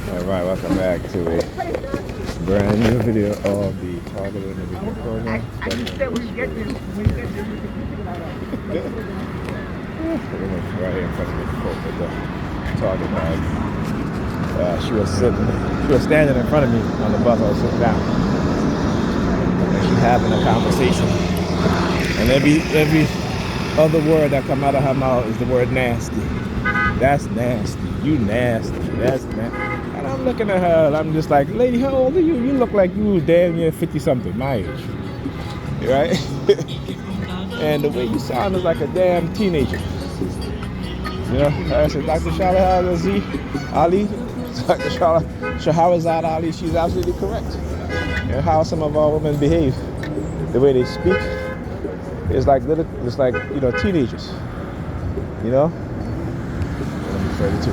Alright, welcome back to a brand new video of the Target Individual Program. Right here in front of me, folks, with the Target bag. She was standing in front of me on the bus. I was sitting down, and she's having a conversation. And every other word that come out of her mouth is the word nasty. That's nasty. You nasty. That's nasty. And I'm looking at her, and I'm just like, lady, how old are you? You look like you damn near 50-something, my age. Right? And the way you sound is like a damn teenager. You know, I said, Dr. Shahrazad Ali, Dr. Shahrazad Ali, she's absolutely correct. And how some of our women behave, the way they speak, is like teenagers. You know? 32.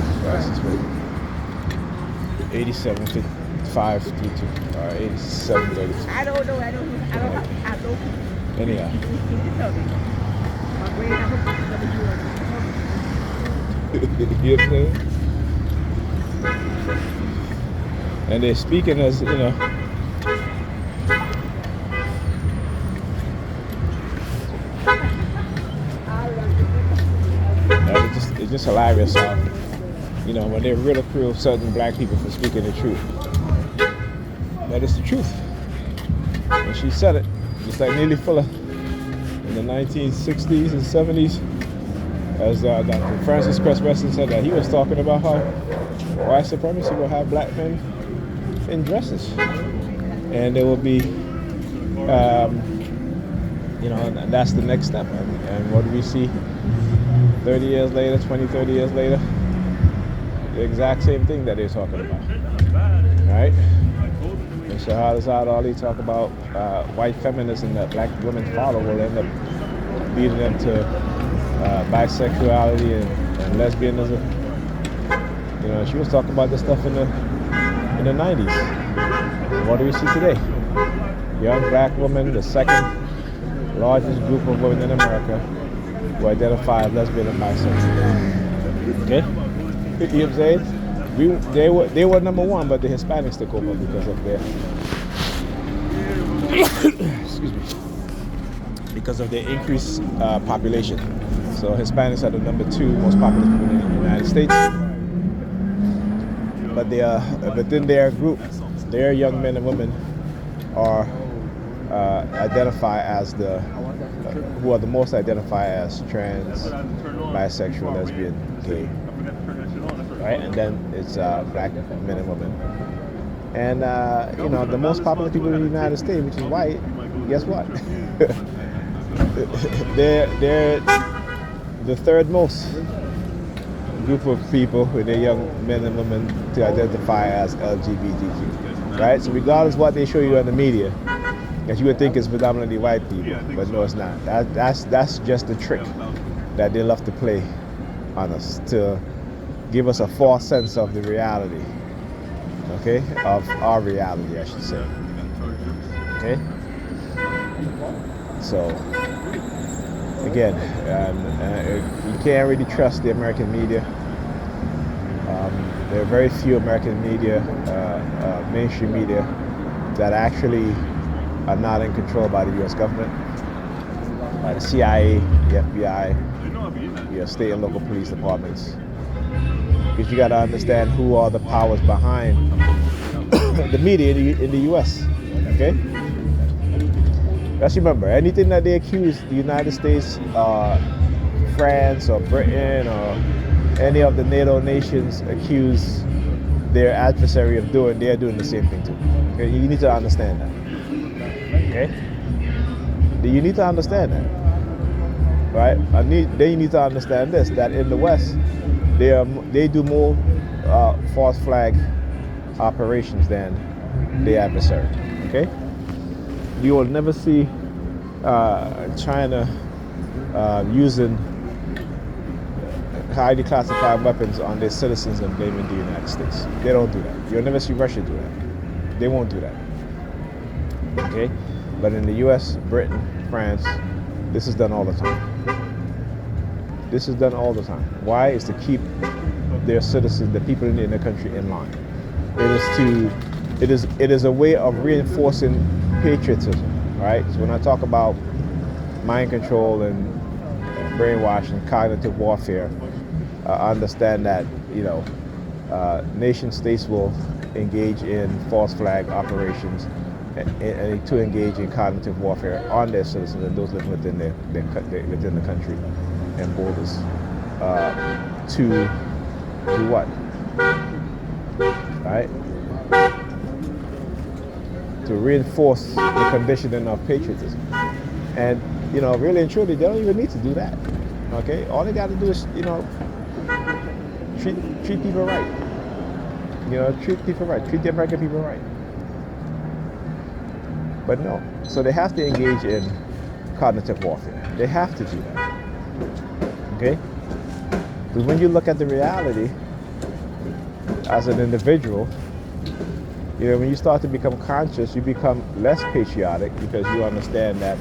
87.532. 87.32. I don't know. Anyhow. You know what I'm saying? And they're speaking as, you know. It's just hilarious how, you know, when they ridicule certain black people for speaking the truth. That is the truth. And she said it, just like Neely Fuller in the 1960s and 70s, as Dr. Francis Cress Weston said that he was talking about how white supremacy will have black men in dresses. And there will be, you know, and that's the next step. And what do we see 30 years later, 20, 30 years later? The exact same thing that they're talking about, right? And Shahrazad Ali talk about white feminism that black women follow will end up leading them to bisexuality and lesbianism. You know, she was talking about this stuff in the 90s. What do we see today? Young black women, the second largest group of women in America, who identify as lesbian and bisexual. Okay? You know what I'm saying? They were number one, but the Hispanics took over because of their excuse me, because of their increased population. So Hispanics are the number 2 most populous people in the United States. But they are within their group, their young men and women are identify as who are the most identified as trans, bisexual, lesbian, gay. Right, and then it's black men and women, and you know, the most popular people in the United States, which is white. Guess what? they're the third most group of people with their young men and women to identify as LGBTQ. Right. So regardless of what they show you on the media, that you would think it's predominantly white people, but no, it's not. That's just the trick that they love to play on us to give us a false sense of the reality, okay? Of our reality, I should say. Okay? So, again, you can't really trust the American media. There are very few American media, mainstream media, that actually are not in control by the U.S. government, by the CIA, the FBI, your state and local police departments. Because you got to understand who are the powers behind the media in the U.S. Okay? Just remember, anything that they accuse the United States, France, or Britain, or any of the NATO nations accuse their adversary of doing, they're doing the same thing too. Okay? You need to understand that. Okay? You need to understand that. Right? Then you need to understand this: that in the West, they do more false flag operations than the adversary. Okay, you will never see China using highly classified weapons on their citizens and blaming the United States. They don't do that. You'll never see Russia do that. They won't do that. Okay, but in the U.S., Britain, France, this is done all the time. This is done all the time. Why? Is to keep their citizens, the people in their country, in line. It is a way of reinforcing patriotism, right? So when I talk about mind control and brainwashing, cognitive warfare, understand that nation states will engage in false flag operations and to engage in cognitive warfare on their citizens and those living within within the country and borders to do what? Right? To reinforce the conditioning of patriotism. And, really and truly, they don't even need to do that. Okay? All they got to do is, treat people right. Treat people right. Treat the American people right. But no. So they have to engage in cognitive warfare. They have to do that. Okay? Because when you look at the reality as an individual, when you start to become conscious, you become less patriotic because you understand that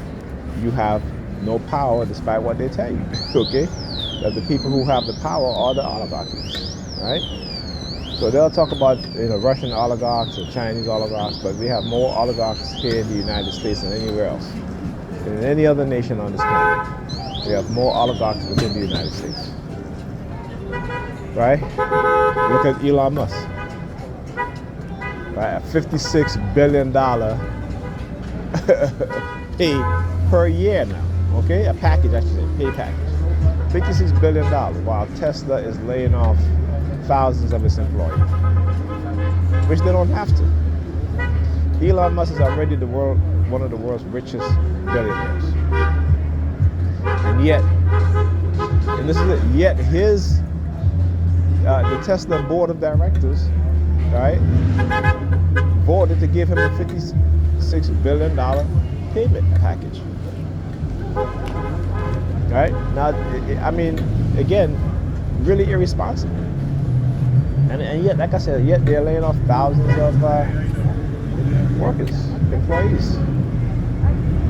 you have no power despite what they tell you, okay? That the people who have the power are the oligarchies, right? So they'll talk about Russian oligarchs or Chinese oligarchs, but we have more oligarchs here in the United States than anywhere else. In any other nation on this planet, we have more oligarchs within the United States, right? Look at Elon Musk. Right, a $56 billion pay per year now, okay? A package, I should say, pay package. $56 billion, while Tesla is laying off thousands of its employees, which they don't have to. Elon Musk is already one of the world's richest billionaires. And yet his, the Tesla board of directors, right, voted to give him a $56 billion payment package. Right? Now, again, really irresponsible. And yet, like I said, they're laying off thousands of workers, employees.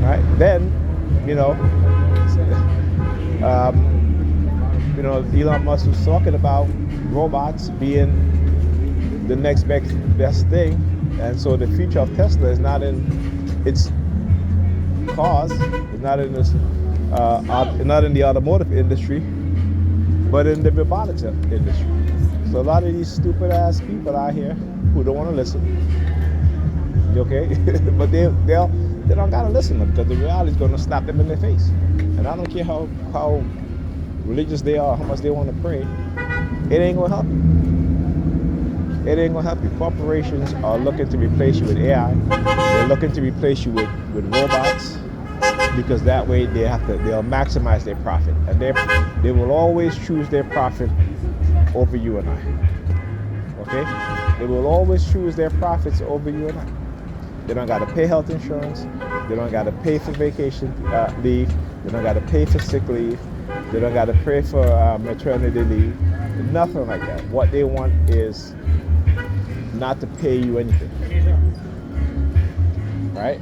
Right? Then, Elon Musk was talking about robots being the next best thing, and so the future of Tesla is not in its cars, it's not in this, not in the automotive industry, but in the robotics industry. So a lot of these stupid ass people out here who don't want to listen, okay, but they don't gotta listen because the reality is going to slap them in their face. And I don't care how religious they are, how much they want to pray, it ain't gonna help you. It ain't gonna help you. Corporations are looking to replace you with AI. They're looking to replace you with robots because that way they'll maximize their profit, and they will always choose their profit over you and I. Okay? They will always choose their profits over you and I. They don't got to pay health insurance. They don't got to pay for vacation leave. They don't got to pay for sick leave. They don't got to pay for maternity leave. Nothing like that. What they want is not to pay you anything, right?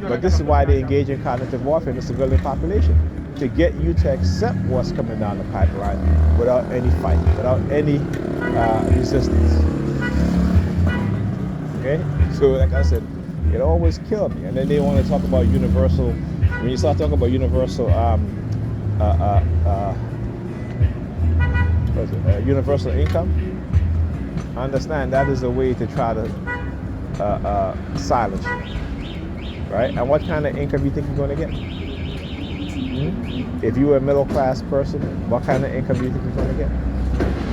But this is why they engage in cognitive warfare in the civilian population, to get you to accept what's coming down the pipeline without any fight, without any resistance. Okay? So like I said, it always killed me. And then they want to talk about universal, when you start talking about universal universal income, understand that is a way to try to silence you, right? And what kind of income you think you're going to get? If you're a middle class person, what kind of income do you think you're going to get?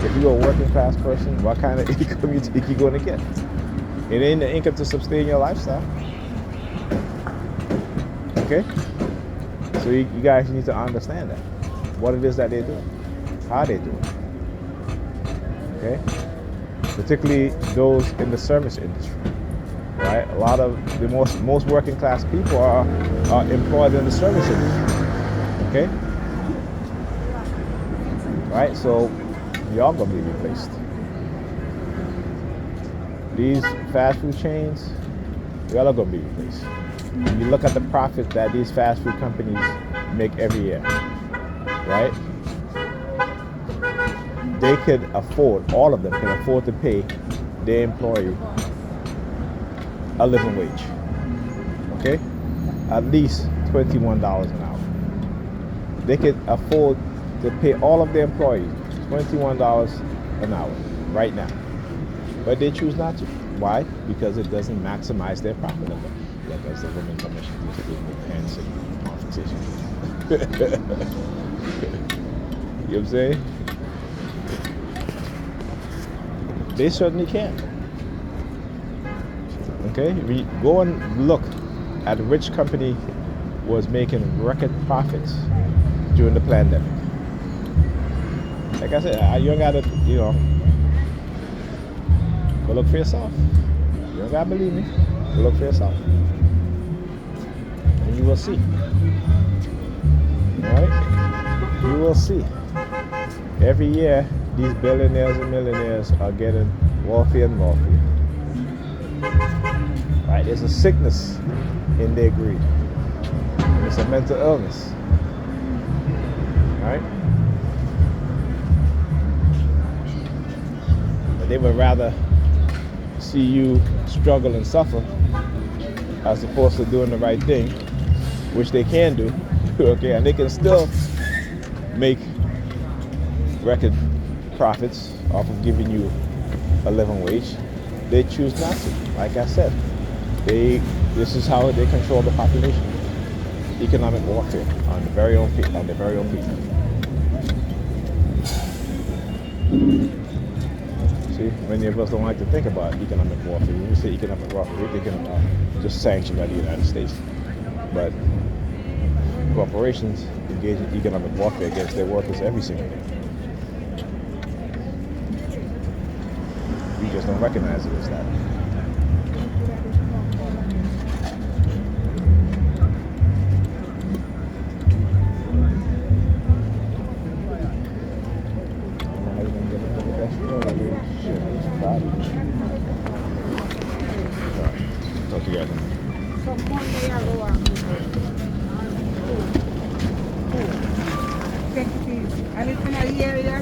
If you're a working class person, what kind of income you think you're going to get? It ain't the income to sustain your lifestyle. Okay? So you guys need to understand that. What it is that they're doing. How they do it. Okay? Particularly those in the service industry. Right? A lot of the most working class people are employed in the service industry. Okay? Right? So y'all gonna be replaced. These fast food chains, y'all are gonna be replaced. You look at the profit that these fast food companies make every year, right? They could afford, all of them can afford to pay their employee a living wage. Okay? At least $21 an hour. They could afford to pay all of their employees $21 an hour right now. But they choose not to. Why? Because it doesn't maximize their profit level. Like as the women commission just doing the handshake competition. You know what I'm saying? They certainly can. Okay? We go and look at which company was making record profits during the pandemic. Like I said, you don't gotta, go look for yourself. You don't gotta believe me. Go look for yourself. And you will see. Alright? You will see. Every year, these billionaires and millionaires are getting wealthier and wealthier. Right? There's a sickness in their greed. It's a mental illness. Right? But they would rather see you struggle and suffer as opposed to doing the right thing, which they can do. Okay, and they can still make record profits off of giving you a living wage. They choose not to. Like I said, this is how they control the population. Economic warfare on their very own people. See, many of us don't like to think about economic warfare. When we say economic warfare, we're thinking about just sanctioned by the United States. But corporations engage in economic warfare against their workers every single day. We just don't recognize it as that. Talk to you guys. I live in a area,